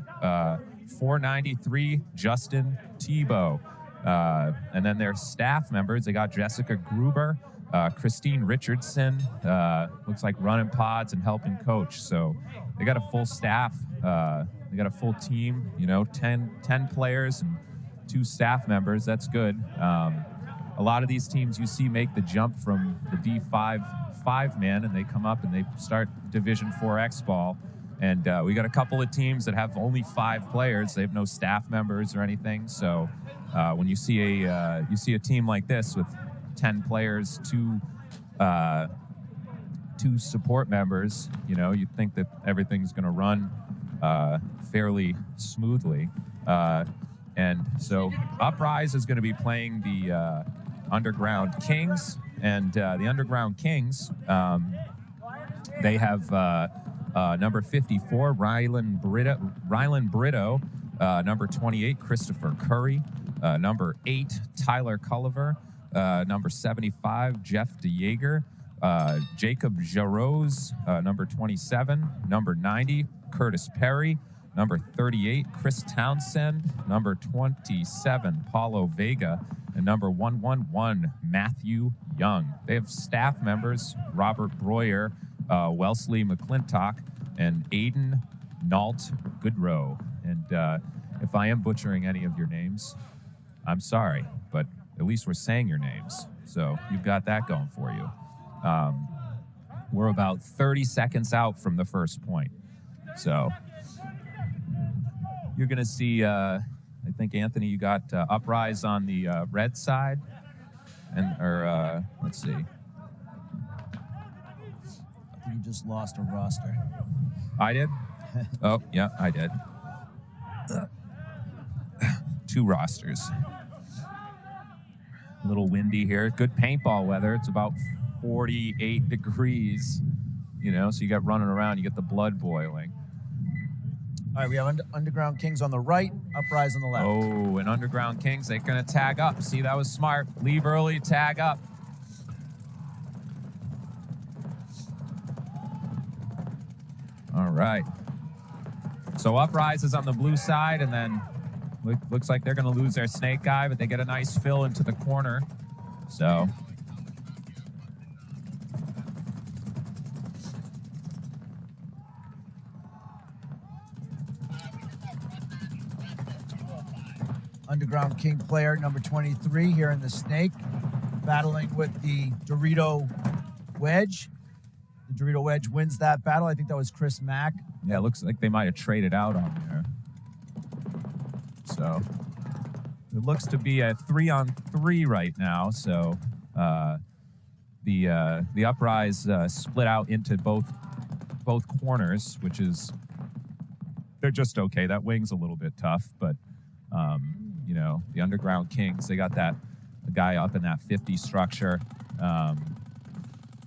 493, Justin Tebow. And then their staff members, they got Jessica Gruber, Christine Richardson, looks like running pods and helping coach. So they got a full staff. They got a full team, 10 players and 2 staff members. That's good. A lot of these teams you see make the jump from the D5 5-man, and they come up and they start Division 4 X-Ball. And we got a couple of teams that have only 5 players. They have no staff members or anything. So when you see a team like this with 10 players, 2 2 support members, you know, you'd think that everything's going to run fairly smoothly. And so Uprise is going to be playing the Underground Kings, and the Underground Kings, they have number 54, Rylan Brito, number 28, Christopher Curry, number 8, Tyler Culliver, number 75, Jeff DeJager, Jacob Jarose, number 27, number 90, Curtis Perry, number 38, Chris Townsend, number 27, Paulo Vega, and number 111, Matthew Young. They have staff members, Robert Breuer, Wellesley McClintock, and Aiden Nault Goodrow. And if I am butchering any of your names, I'm sorry, but at least we're saying your names. So you've got that going for you. We're about 30 seconds out from the first point. So you're going to see, I think, Anthony, you got Uprise on the red side. And, let's see. You just lost a roster. I did? Oh, yeah, I did. 2 rosters. A little windy here. Good paintball weather. It's about 48 degrees, you know, so you got running around, you get the blood boiling. All right, we have Underground Kings on the right, Uprise on the left. Oh, and Underground Kings, they're going to tag up. See, that was smart. Leave early, tag up. All right. So Uprise is on the blue side, and then looks like they're going to lose their snake guy, but they get a nice fill into the corner. So Underground King player number 23 here in the snake, battling with the Dorito Wedge. The Dorito Wedge wins that battle. I think that was Chris Mack. yeah, it looks like they might have traded out on there. So it looks to be a 3-on-3 right now. So the Uprise split out into both corners, which is, they're just okay. That wing's a little bit tough, but you know, the Underground Kings, they got the guy up in that 50 structure,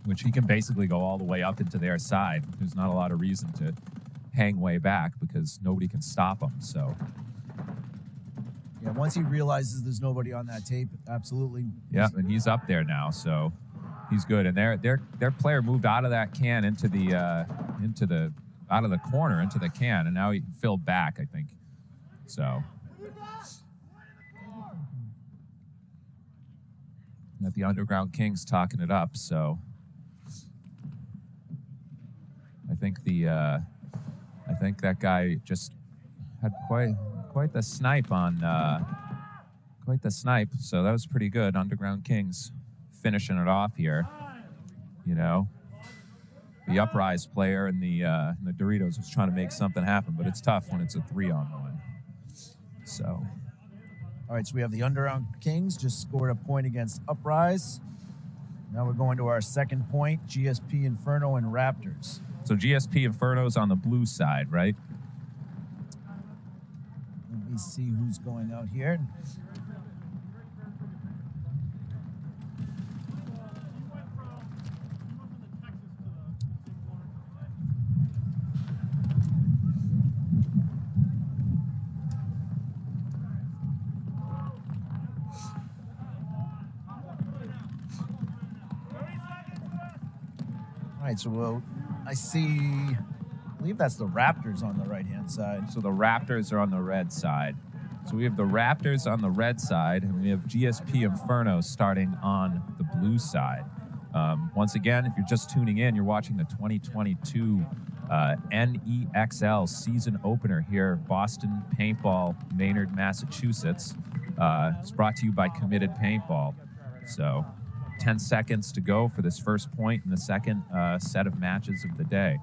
which he can basically go all the way up into their side. There's not a lot of reason to hang way back because nobody can stop him. So yeah, once he realizes there's nobody on that tape, absolutely. yeah, and he's up there now, so he's good. And their player moved out of that can into the out of the corner into the can, and now he filled back, I think. So got the Underground Kings talking it up. So I think that guy just had quite the snipe on quite the snipe. So that was pretty good. Underground Kings finishing it off here. You know, the Uprise player and the Doritos was trying to make something happen, but it's tough when it's a 3-on-1. So. All right, so we have the Underground Kings just scored a point against Uprise. Now we're going to our second point, GSP Inferno and Raptors. So GSP Inferno's on the blue side, right? Let me see who's going out here. All right, so I believe that's the Raptors on the right-hand side. So the Raptors are on the red side. So we have the Raptors on the red side, and we have GSP Inferno starting on the blue side. Once again, if you're just tuning in, you're watching the 2022 NEXL season opener here, Boston Paintball, Maynard, Massachusetts. It's brought to you by Committed Paintball. So 10 seconds to go for this first point in the second set of matches of the day.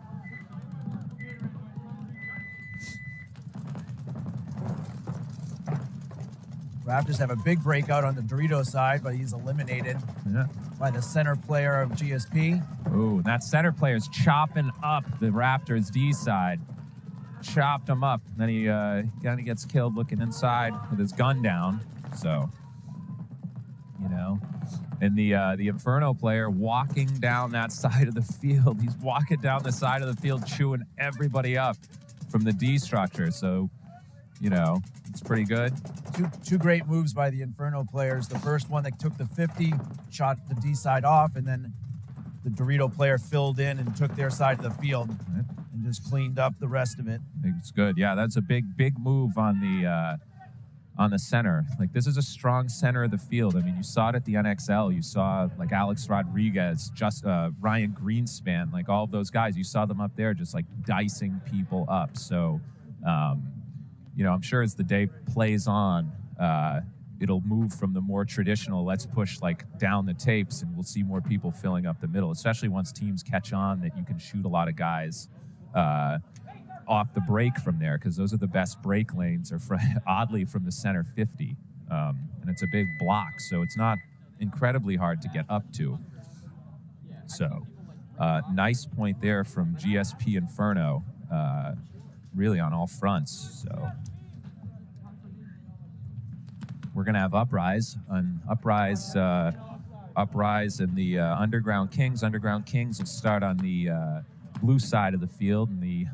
Raptors have a big breakout on the Dorito side, but he's eliminated by the center player of GSP. Ooh, that center player's chopping up the Raptors D side. Chopped him up. Then he kind of gets killed looking inside with his gun down. So, you know. And the Inferno player walking down that side of the field. He's walking down the side of the field, chewing everybody up from the D structure. So, you know, it's pretty good. Two great moves by the Inferno players. The first one that took the 50, shot the D side off, and then the Dorito player filled in and took their side of the field and just cleaned up the rest of it. It's good. Yeah, that's a big move on the center. Like, this is a strong center of the field. I mean, you saw it at the NXL. You saw, like, Alex Rodriguez, just Ryan Greenspan, like, all of those guys. You saw them up there just, like, dicing people up. So, you know, I'm sure as the day plays on, it'll move from the more traditional, let's push, like, down the tapes, and we'll see more people filling up the middle, especially once teams catch on that you can shoot a lot of guys off the break from there, because those are the best break lanes, are oddly from the center 50. And it's a big block, so it's not incredibly hard to get up to. So, nice point there from GSP Inferno, really on all fronts. So, we're going to have Uprise and the Underground Kings. Underground Kings will start on the blue side of the field, and the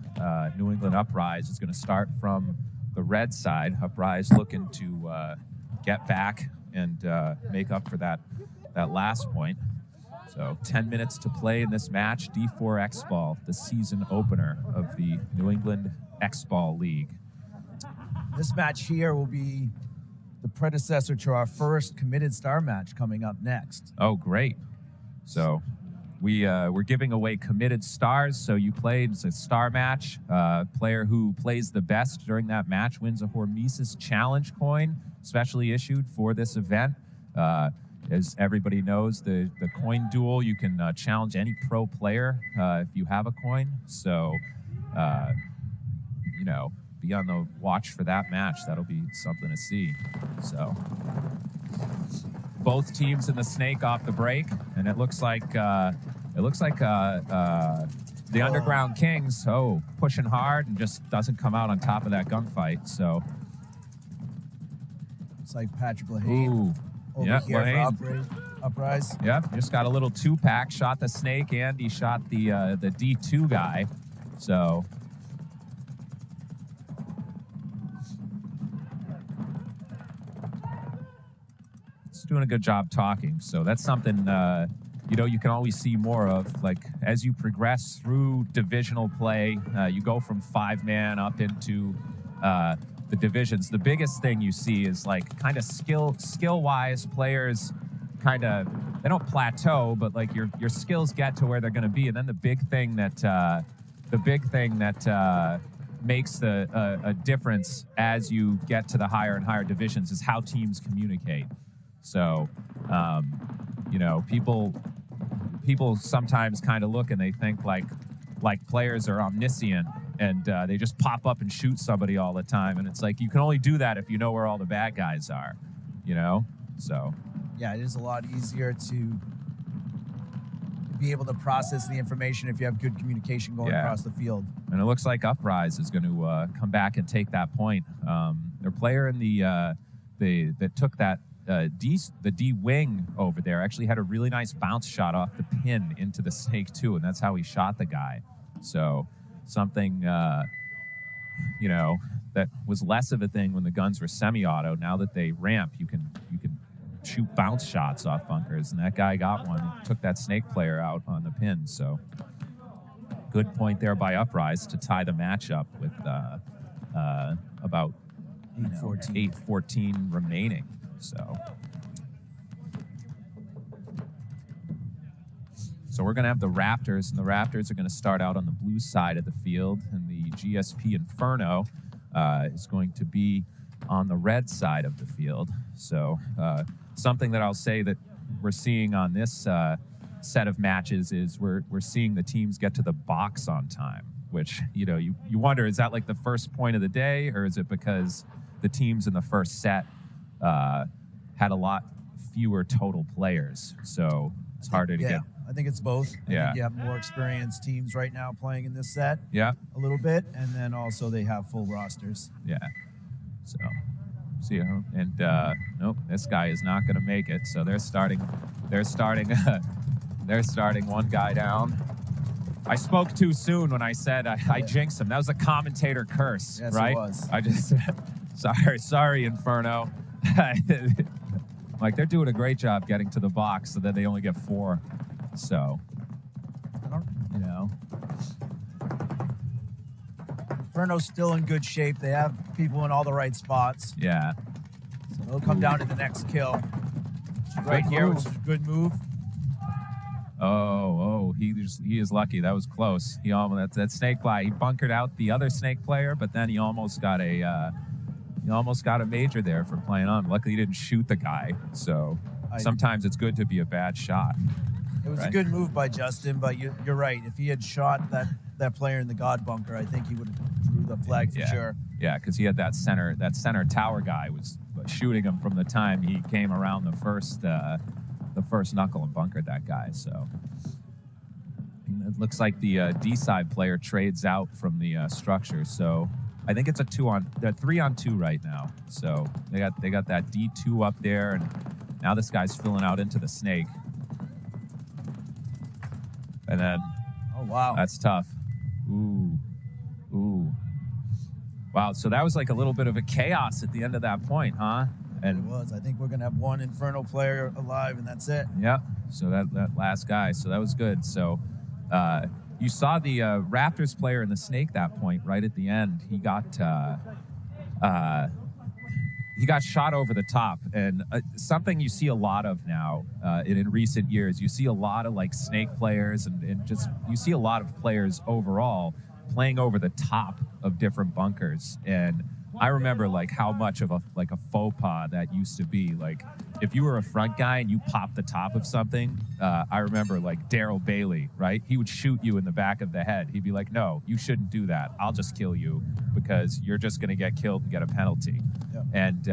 New England Uprise is going to start from the red side. Uprise looking to get back and make up for that last point. So 10 minutes to play in this match. D4 X-Ball, the season opener of the New England X-Ball League. This match here will be the predecessor to our first committed star match coming up next. Oh, great. So we're giving away committed stars. So you played, it's a star match. Player who plays the best during that match wins a Hormesis Challenge coin, specially issued for this event. As everybody knows, the coin duel, you can challenge any pro player if you have a coin. So, you know, be on the watch for that match. That'll be something to see. So, both teams in the snake off the break, and it looks like the Underground Kings pushing hard and just doesn't come out on top of that gunfight. So, it's like Patrick Lehane over here for Uprise. Yep, just got a little 2-pack. Shot the snake, and he shot the D2 guy. So. Doing a good job talking, so that's something you know, you can always see more of. Like, as you progress through divisional play, you go from 5-man up into the divisions. The biggest thing you see is, like, kind of skill-wise, players kind of, they don't plateau, but like your skills get to where they're going to be, and then the big thing that makes a difference as you get to the higher and higher divisions is how teams communicate. So, you know, people sometimes kind of look and they think like players are omniscient and they just pop up and shoot somebody all the time. And it's like, you can only do that if you know where all the bad guys are, you know? So. Yeah, it is a lot easier to be able to process the information if you have good communication going across the field. And it looks like Uprise is going to come back and take that point. Their player in that took that the D wing over there actually had a really nice bounce shot off the pin into the snake too, and that's how he shot the guy. So something you know, that was less of a thing when the guns were semi-auto. Now that they ramp, you can shoot bounce shots off bunkers, and that guy got one and took that snake player out on the pin. So good point there by Uprise to tie the match up with about 8:14 remaining. So we're going to have the Raptors, and the Raptors are going to start out on the blue side of the field, and the GSP Inferno is going to be on the red side of the field. So something that I'll say that we're seeing on this set of matches is we're seeing the teams get to the box on time, which, you know, you wonder, is that like the first point of the day, or is it because the teams in the first set had a lot fewer total players, so it's harder to get. I think it's both. I Yeah. think you have more experienced teams right now playing in this set Yeah, a little bit, and then also they have full rosters. yeah. So, see, and nope, this guy is not going to make it. So they're starting. They're starting one guy down. I spoke too soon when I said I jinxed him. That was a commentator curse, Yes, right? it was. I just sorry, Inferno. Like, they're doing a great job getting to the box, so that they only get 4. So, you know. Inferno's still in good shape. They have people in all the right spots. Yeah. So they'll come down to the next kill. Right Good here, move. which is a good move. Oh, he is lucky. That was close. He almost that snake fly. He bunkered out the other snake player, but then he almost got a major there for playing on. Luckily, he didn't shoot the guy. So sometimes it's good to be a bad shot. It was a good move by Justin, but you're right. If he had shot that player in the God bunker, I think he would have drew the flag for sure. Yeah, because he had that center tower guy was shooting him from the time he came around the first knuckle and bunkered that guy. So it looks like the D side player trades out from the structure. So I think it's a 3-on-2 right now. So they got that D2 up there, and now this guy's filling out into the snake. And then, oh wow, that's tough. Ooh. Wow, so that was like a little bit of a chaos at the end of that point, huh? And it was. I think we're gonna have one Inferno player alive, and that's it. Yeah. So that last guy. So that was good. So you saw the Raptors player in the snake that point right at the end. He got shot over the top, and something you see a lot of now in recent years. You see a lot of like snake players, and just you see a lot of players overall playing over the top of different bunkers. And I remember like how much of a faux pas that used to be. Like if you were a front guy and you popped the top of something, I remember like Daryl Bailey, right? He would shoot you in the back of the head. He'd be like, "No, you shouldn't do that. I'll just kill you because you're just going to get killed and get a penalty." Yep. And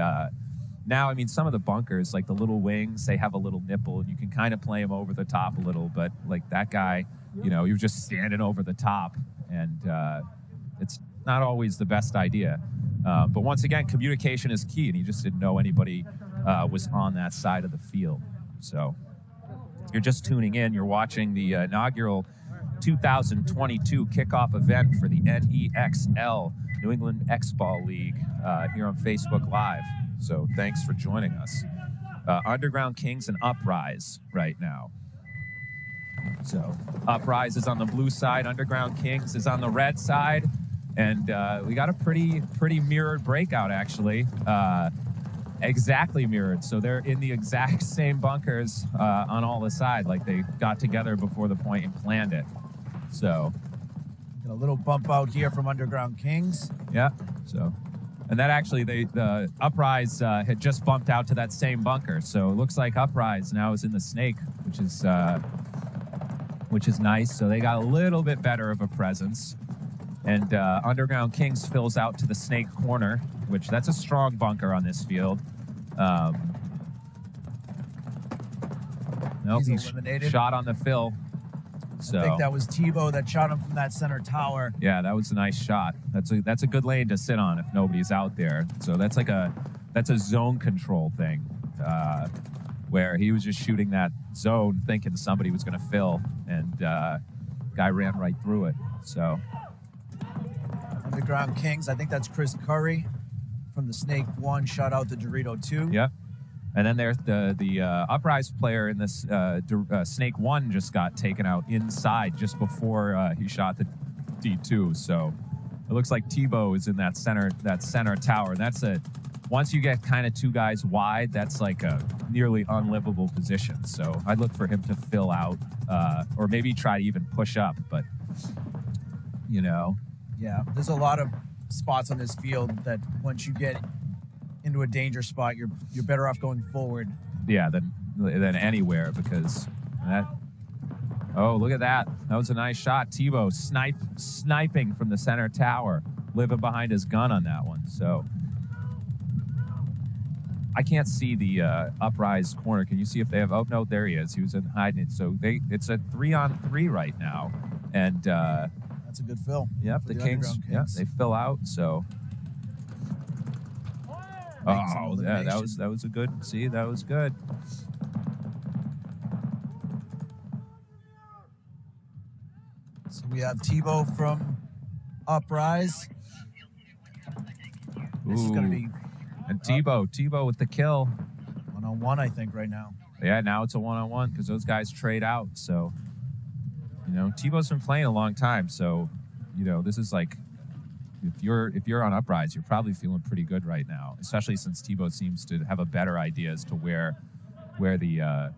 now, I mean, some of the bunkers, like the little wings, they have a little nipple, and you can kind of play them over the top a little. But like that guy, you know, you're just standing over the top, and it's not always the best idea. But once again, communication is key, and he just didn't know anybody was on that side of the field. So if you're just tuning in, you're watching the inaugural 2022 kickoff event for the NEXL, New England X-Ball League, here on Facebook Live. So thanks for joining us. Underground Kings and Uprise right now. So Uprise is on the blue side, Underground Kings is on the red side. And we got a pretty mirrored breakout, actually. Exactly mirrored. So they're in the exact same bunkers on all the side, like they got together before the point and planned it. So Got a little bump out here from Underground Kings. yeah. So, and that actually the Uprise had just bumped out to that same bunker. So it looks like Uprise now is in the snake, which is nice. So they got a little bit better of a presence. And Underground Kings fills out to the snake corner, which that's a strong bunker on this field. Nope, he's eliminated. shot on the fill. So I think that was Tebow that shot him from that center tower. yeah, that was a nice shot. That's a good lane to sit on if nobody's out there. So that's a zone control thing, where he was just shooting that zone thinking somebody was going to fill, and guy ran right through it. So. Underground Kings, I think that's Chris Curry from the Snake 1, shot out the Dorito 2. Yep. And then there's the Uprise player in this Snake 1 just got taken out inside just before he shot the D2. So it looks like Tebow is in that center tower. And that's once you get kind of two guys wide, that's like a nearly unlivable position. So I'd look for him to fill out or maybe try to even push up. But, you know. Yeah, there's a lot of spots on this field that once you get into a danger spot, you're better off going forward. Yeah, than anywhere, because that. Oh, look at that! That was a nice shot. Tebow sniping from the center tower, living behind his gun on that one. So I can't see the Uprise corner. Can you see if they have? Oh no, there he is. He was in hiding it. So it's a 3-on-3 right now, and that's a good fill. Yep, the Kings. Yeah, they fill out. So. Oh, yeah, that was a good. See, that was good. So we have Tebow from Uprise. This is going to be. And Tebow with the kill. 1-on-1, I think, right now. Yeah, now it's a 1-on-1 because those guys trade out. So, Tebow's been playing a long time. So, this is like, if you're on Uprise, you're probably feeling pretty good right now, especially since Tebow seems to have a better idea as to where the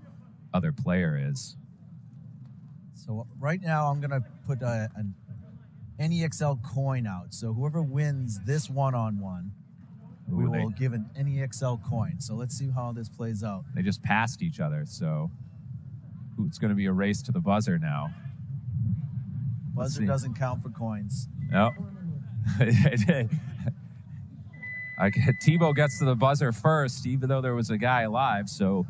other player is. So right now I'm going to put an NEXL coin out. So whoever wins this 1-on-1, we will give an NEXL coin. So let's see how this plays out. They just passed each other, so it's going to be a race to the buzzer now. Buzzer doesn't count for coins. No. Tebow gets to the buzzer first, even though there was a guy alive. So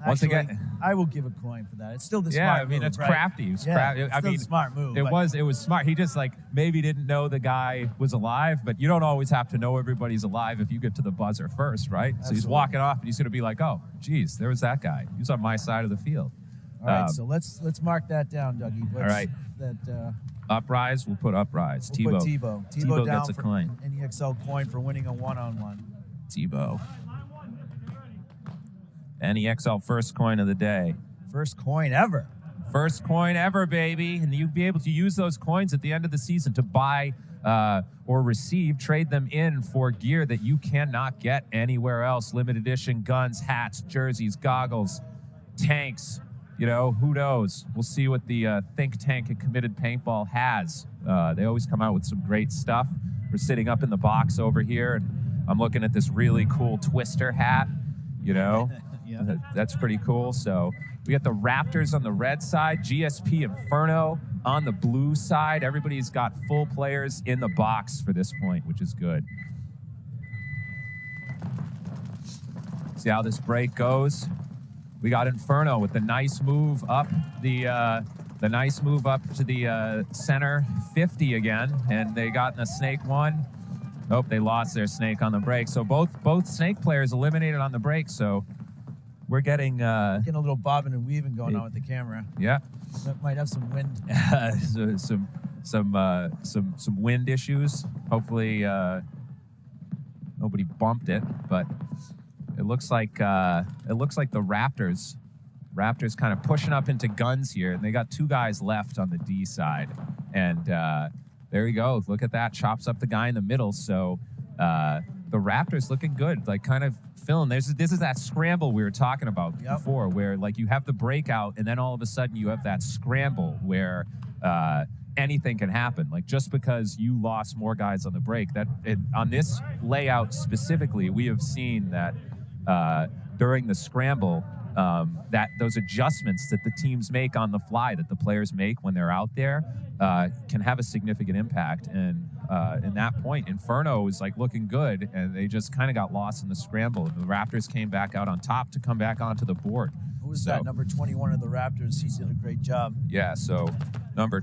once again, I will give a coin for that. It's still the smart move. It's right? crafty. It's crafty. It's still the smart move. It was smart. He just maybe didn't know the guy was alive, but you don't always have to know everybody's alive if you get to the buzzer first, right? Absolutely. So he's walking off, and he's going to be like, "Oh, geez, there was that guy. He was on my side of the field." All right, so let's mark that down, Dougie. All right. Uprise, we'll put Uprise. We'll Tebow. Put Tebow down gets a for coin. an NEXL coin for winning a 1-on-1. Tebow. NEXL first coin of the day. First coin ever. First coin ever, baby. And you'll be able to use those coins at the end of the season to buy or trade them in for gear that you cannot get anywhere else. Limited edition guns, hats, jerseys, goggles, tanks. Who knows? We'll see what the think tank at Committed Paintball has. They always come out with some great stuff. We're sitting up in the box over here, and I'm looking at this really cool Twister hat. Yeah. That's pretty cool. So we got the Raptors on the red side, GSP Inferno on the blue side. Everybody's got full players in the box for this point, which is good. See how this break goes. We got Inferno with the nice move up the to the center 50 again, and they got in a snake 1. Nope, they lost their snake on the break. So both snake players eliminated on the break. So we're getting a little bobbing and weaving going on with the camera. Yeah, that might have some wind. some wind issues. Hopefully nobody bumped it, but. It looks like the Raptors kind of pushing up into guns here, and they got 2 guys left on the D side. And there you go. Look at that. Chops up the guy in the middle. So the Raptors looking good, kind of filling. This is that scramble we were talking about before, where you have the breakout, and then all of a sudden you have that scramble where anything can happen. Just because you lost more guys on the break, on this layout specifically, we have seen that. During the scramble, that those adjustments that the teams make on the fly, that the players make when they're out there, can have a significant impact. And in that point, Inferno is looking good, and they just kind of got lost in the scramble. And the Raptors came back out on top to come back onto the board. Who was that? Number 21 of the Raptors. He did a great job. Yeah. So number